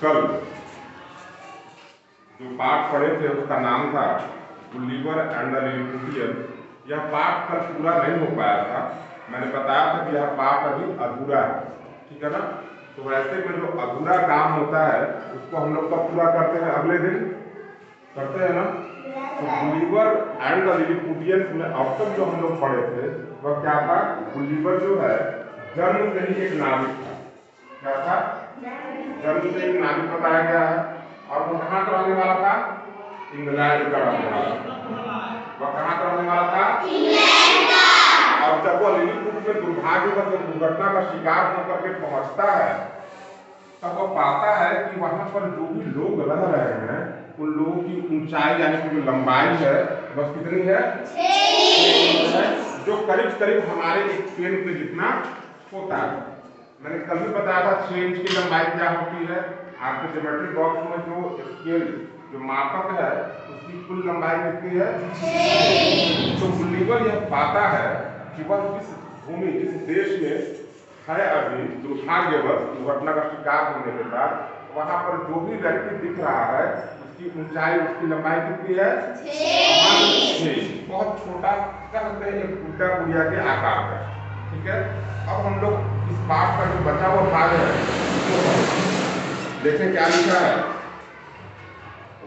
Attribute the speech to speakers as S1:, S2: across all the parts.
S1: कल जो पाठ पढ़े थे उसका नाम था गुलिवर एंड द लिलिपुटियन। यह पाठ कल पूरा नहीं हो पाया था। मैंने बताया था कि यह पाठ अभी अधूरा है, ठीक है ना। तो वैसे में जो अधूरा काम होता है उसको हम लोग कब पूरा करते हैं? अगले दिन करते हैं ना। तो गुलिवर एंड द लिलिपुटियन में अब तक जो हम लोग पढ़े थे वह क्या था? गुलिवर जो है जन्म से ही एक नाविक था। क्या था? जन्म से एक नाविक बताया गया है। और वो कहाँ का रहने वाला था? इंग्लैंड का रहने वाला था। वह कहाँ का रहने वाला था? इंग्लैंड का। और जब वह लिलिपुट में दुर्भाग्यवश दुर्घटना का शिकार होकर के पहुंचता है तब वह पाता है कि वहां पर जो भी लोग रह रहे हैं उन लोगों की ऊंचाई यानी कि जो लंबाई है बस कितनी है? 6 इंच, जो करीब करीब हमारे एक पेन के जितना होता है। मैंने कल भी बताया था 6 इंच की लंबाई क्या होती है। आपके ज्योमेट्री बॉक्स में जो स्केल जो मापक है उसकी कुल लंबाई कितनी है? 6। तो गुलिवर यह पाता है कि वह जिस भूमि जिस देश में है अभी दुर्भाग्यवश दुर्घटना का शिकार होने के बाद वहां पर जो भी व्यक्ति दिख रहा है उसकी ऊंचाई उसकी लंबाई कितनी है? 6। बहुत छोटा कहते हैं एक गुड्डा गुड़िया के आकार का, ठीक है। अब हम लोग इस पाठ का जो बचा हुआ भाग है देखें क्या लिखा है।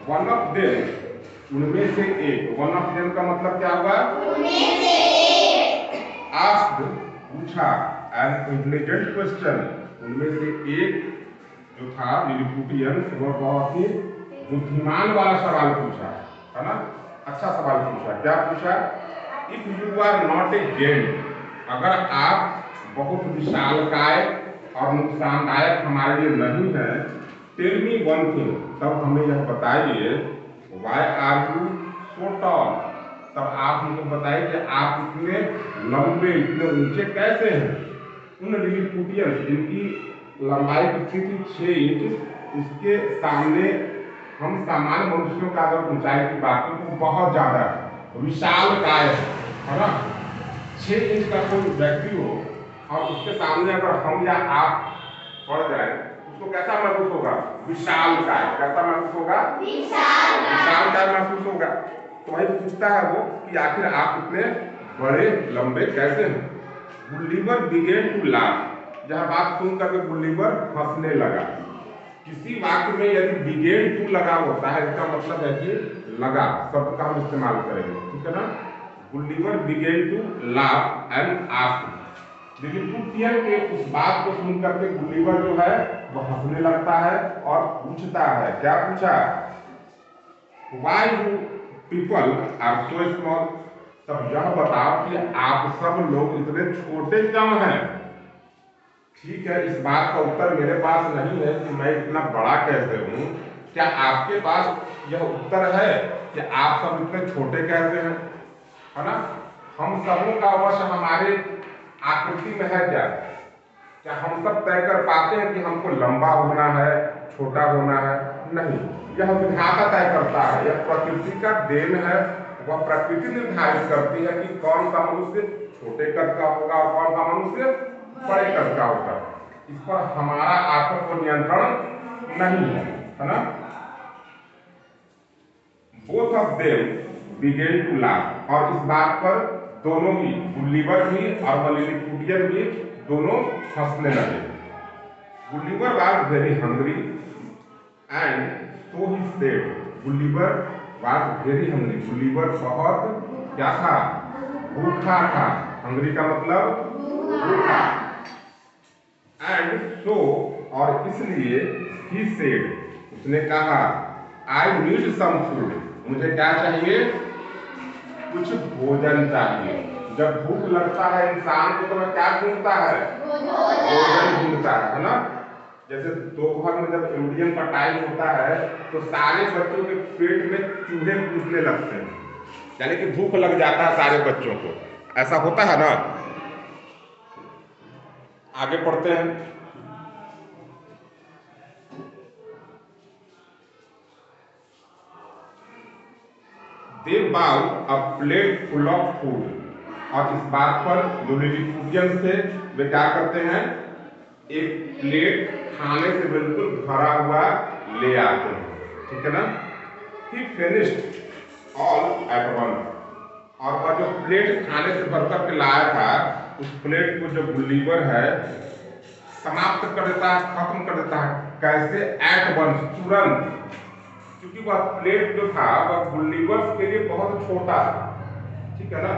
S1: वन ऑफ देम, उनमें से एक। वन ऑफ देम का मतलब क्या हुआ? उनमें से एक। आस्क्ड, पूछा, एन इंटेलिजेंट क्वेश्चन, उनमें से एक जो था लिलिपुटियन वह बहुत ही बुद्धिमान वाला सवाल पूछा, है ना। अच्छा सवाल पूछा। क्या पूछा? If you are not a giant, अगर आप बहुत विशालकाय और नुकसानदायक हमारे लिए नहीं है, टेल मी वन थिंग, तब हमें यह बताइए, why are you so tall, तब आप हमको बताइए कि आप इतने लंबे इतने ऊंचे कैसे हैं। उन लिलिपुटियन जिनकी लंबाई कितनी थी? 6 इंच, उसके सामने हम सामान्य मनुष्यों का अगर ऊंचाई की बात करें तो बहुत ज्यादा है, विशालकाय है ना। 6 इंच का कोई व्यक्ति हो और उसके सामने अगर हम या आप पड़ जाए उसको कैसा महसूस होगा? विशालकाय। कैसा महसूस होगा? विशालकाय महसूस होगा। तो वही पूछता है वो कि आखिर आप इतने बड़े लंबे कैसे हैं। गुलिवर बिगेन टू लाफ, यह बात सुन करके गुलिवर हंसने लगा। किसी वाक्य में यदि बिगेन टू लगा होता है इसका मतलब है कि लगा शब्द का हम इस्तेमाल करेंगे, ठीक है ना। Gulliver began to laugh and asked, Lilliputian के उस बात को सुन करके गुलिवर जो है वह हंसने लगता है और पूछता है। क्या पूछा? Why you people are so small, तब यह बताओ कि आप सब लोग इतने छोटे क्यों हैं। ठीक है, इस बात का उत्तर मेरे पास नहीं है कि मैं इतना बड़ा कैसे हूँ। क्या आपके पास यह उत्तर है कि आप सब इतने छोटे कैसे हैं, है ना। हम सबों का अवश्य हमारे आकृति में है क्या? क्या हम सब तय कर पाते हैं कि हमको लंबा होना है, छोटा होना है? नहीं, यह विधाता तय करता है, यह प्रकृति का देन है। वह प्रकृति निर्धारित करती है कि कौन सा मनुष्य छोटे कद का होगा और कौन सा मनुष्य बड़े कद का होगा। इस पर हमारा आपस को नियंत्रण नहीं है ना। Both of them began to laugh, और इस बात पर दोनों ही गुलिवर भी और लिलिपुटियन भी दोनों हंसने लगे। Gulliver was very hungry and so he said, Gulliver was very hungry, Gulliver बहुत क्या था? भूखा था। हंग्री का मतलब भूखा। एंड सो, और इसलिए ही सेड, उसने कहा, आई नीड सम फूड, मुझे क्या चाहिए? कुछ भोजन चाहिए। जब भूख लगता है इंसान को तो वह क्या ढूंढता है? भोजन ढूंढता है ना। जैसे दोपहर में जब इंडियन का टाइम होता है तो सारे बच्चों के पेट में चूहे कूदने लगते हैं, यानी कि भूख लग जाता है सारे बच्चों को, ऐसा होता है ना। आगे पढ़ते हैं। They bought a plate full of food, और इस बात पर जो लिलिपुटियन थे वे क्या करते हैं? एक प्लेट खाने से बिल्कुल भरा हुआ ले आते हैं, ठीक है ना। He finished all at once, और वह जो प्लेट खाने से भर कर के लाया था उस प्लेट को जो गुलीवर है समाप्त कर देता है, खत्म कर देता है। कैसे? एट वंस, तुरंत, क्योंकि वह प्लेट जो था वह गुलीवर के लिए बहुत छोटा था, ठीक है ना।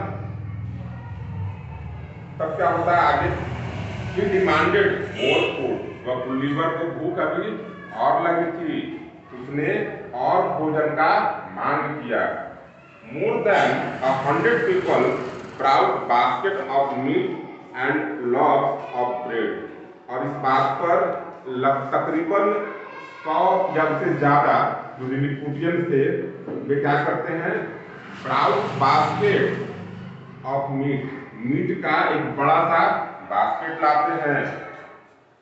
S1: तब क्या होता है आगे? ही डिमांडेड मोर फूड, वह गुलीवर को भूख अभी और लगी थी, उसने और भोजन का मांग किया। More than 100 people brought basket of meet and logs of bread, और इस बात पर तकरीबन 100 या उससे ज्यादा जो लिलिपुटियन थे वे क्या करते हैं? Brought basket of meat, meat का एक बड़ा सा बास्केट लाते हैं,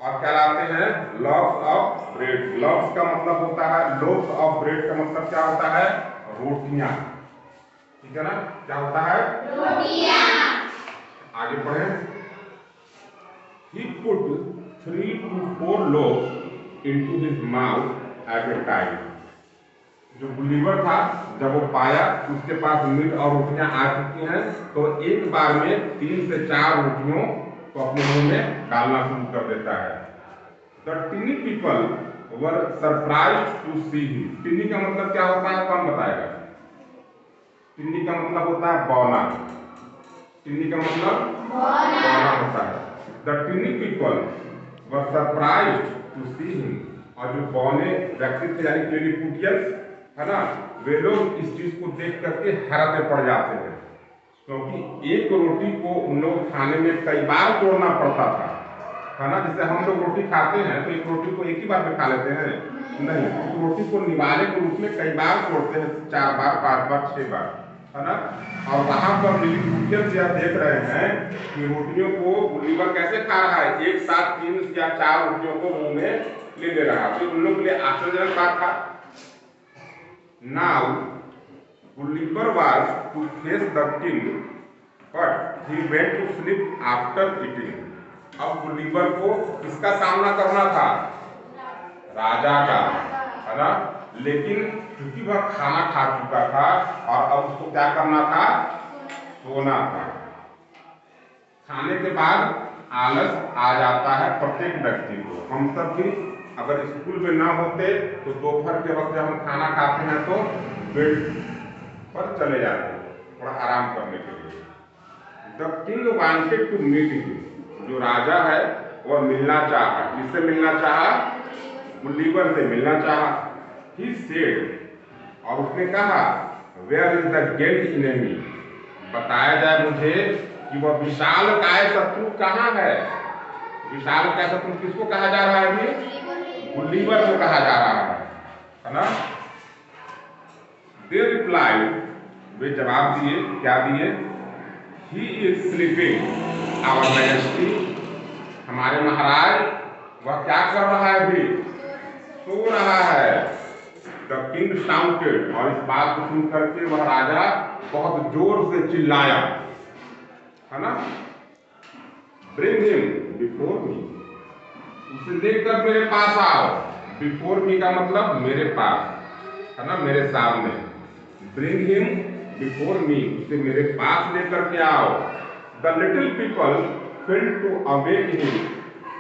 S1: और क्या लाते हैं? लॉव्स ऑफ ब्रेड। लॉव्स का मतलब होता है, लोव्स ऑफ ब्रेड का मतलब क्या होता है? रोटियां, ठीक है ना। क्या होता है? रोटियां। आगे पढ़ें। He put 3 to 4 loaves into his mouth at a time. जो गुलीवर था जब वो पाया उसके पास मीट और रोटियां आ चुकी हैं तो एक बार में 3 से 4 रोटियों को अपने मुंह में डालना शुरू कर देता है। The tinny people were surprised to see him. Tinni का मतलब क्या होता है? कौन बताएगा? टिन्नी का मतलब होता है बौना। टिन्नी का मतलब बौना होता है। The tinny people were surprised to see him. और जो बौने व्यक्ति थे यानी लिलिपुटियंस है ना, वे लोग इस चीज को देख करके हैरत में पड़ जाते हैं, क्योंकि एक रोटी को उन लोग खाने में कई बार तोड़ना पड़ता था, है ना। जैसे हम लोग रोटी खाते हैं तो एक रोटी को एक ही बार में खा लेते हैं, नहीं, उस रोटी को निवाले के रूप में कई बार तोड़ते हैं, 4 बार, 5 बार, 6 बार, है ना। और वहां पर लिलिपुटियंस यह देख रहे हैं कि रोटियों को गुलीवर कैसे खा रहा है, एक साथ 3 या 4 रोटियों को मुंह में ले रहा है। तो उन लोगों के लिए आश्चर्यजनक बात था। Now Gulliver was to face the king, but he went to sleep after eating. अब गुलीवर को किसका सामना करना था? राजा का, है ना। लेकिन क्योंकि वह खाना खा चुका था और अब उसको क्या करना था? सोना था। खाने के बाद आलस आ जाता है प्रत्येक व्यक्ति को। हम सब भी अगर स्कूल में ना होते तो दोपहर के वक्त जब हम खाना खाते हैं तो बेड पर चले जाते हैं थोड़ा आराम करने के लिए। The king wanted to meet him, जो राजा है वह मिलना चाहा। किससे मिलना चाहा? गुलीवर से मिलना चाहा। ही सेड, और उसने कहा, where is the great enemy, बताया जाए मुझे कि वह विशालकाय शत्रु कहाँ है। विशालकाय शत्रु किसको कहा जा रहा है? अभी गुलीवर को कहा जा रहा है ना। दे रिप्लाई, वे जवाब दिए, क्या दिए? He is sleeping our majesty, हमारे महाराज वह क्या कर रहा है? अभी सो रहा है। द किंग शाउटेड, और इस बात को सुन करके वह राजा बहुत जोर से चिल्लाया, है ना। ब्रिंग हिम बिफोर मी, उसे लेकर मेरे पास आओ। बिफोर मी का मतलब मेरे पास, है ना, मेरे सामने। ब्रिंग हिम बिफोर मी, उसे मेरे पास लेकर के आओ। The little people failed to awake him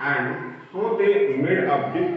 S1: and so they made a big